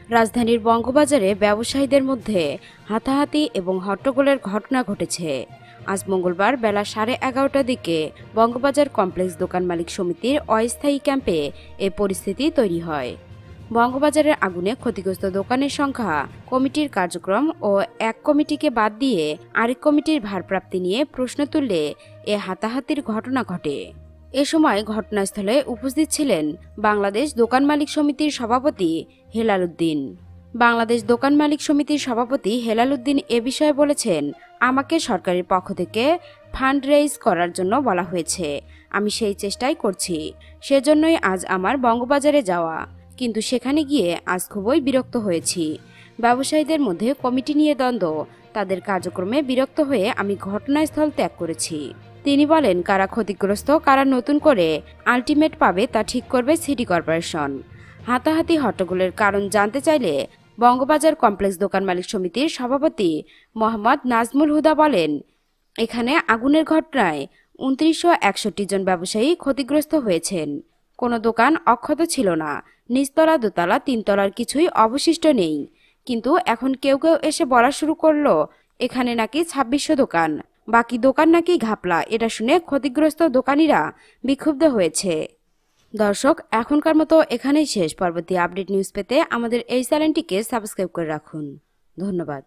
রাজধানীর বঙ্গবাজারে ব্যবসায়ীদের মধ্যে হাতাহাতি এবং হট্টগোলের ঘটনা ঘটেছে। আজ মঙ্গলবার বেলা 11:30টার দিকে বঙ্গবাজার কমপ্লেক্স দোকান মালিক সমিতির অস্থায়ী ক্যাম্পে এ পরিস্থিতি তৈরি হয়। বঙ্গবাজারের আগুনে ক্ষতিগ্রস্ত দোকানের সংখ্যা, কমিটির কার্যক্রম ও এক কমিটিকে বাদ দিয়ে আরেক কমিটির ভারপ্রাপ্তি নিয়ে প্রশ্ন তুললে এ হাতাহাতির ঘটনা ঘটে। এ সময় ঘটনাস্থলে উপস্থিত ছিলেন বাংলাদেশ দোকান মালিক সমিতির সভাপতি হেলাল উদ্দিন। বাংলাদেশ দোকান মালিক সমিতির সভাপতি হেলাল উদ্দিন এ বিষয়ে বলেছেন, আমাকে সরকারের পক্ষ থেকে ফান্ড রেইজ করার জন্য বলা হয়েছে। আমি সেই চেষ্টাই করছি। সেজন্যই আজ আমার বঙ্গবাজারে যাওয়া। কিন্তু সেখানে গিয়ে আজ খুবই বিরক্ত হয়েছি। ব্যবসায়ীদের মধ্যে কমিটি নিয়ে দ্বন্দ্ব, তাদের কার্যক্রমে বিরক্ত হয়ে আমি ঘটনাস্থল ত্যাগ করেছি। তিনি বলেন, কারা ক্ষতিগ্রস্ত, কারা নতুন করে আলটিমেট পাবে তা ঠিক করবে সিটি কর্পোরেশন। হাতাহাতি হট্টগোলের কারণ জানতে চাইলে বঙ্গবাজার কমপ্লেক্স দোকান মালিক সমিতির সভাপতি মোহাম্মদ নাজমুল হুদা বলেন, এখানে আগুনের ঘটনায় ২৯৬১ জন ব্যবসায়ী ক্ষতিগ্রস্ত হয়েছেন। কোনো দোকান অক্ষত ছিল না। নিচতলা, দোতলা, তিনতলার কিছুই অবশিষ্ট নেই। কিন্তু এখন কেউ কেউ এসে বলা শুরু করলো এখানে নাকি ২৬০০ দোকান, বাকি দোকান নাকি ঘাপলা। এটা শুনে ক্ষতিগ্রস্ত দোকানিরা বিক্ষুব্ধ হয়েছে। দর্শক, এখনকার মতো এখানেই শেষ। পরবর্তী আপডেট নিউজ পেতে আমাদের এই চ্যানেলটিকে সাবস্ক্রাইব করে রাখুন। ধন্যবাদ।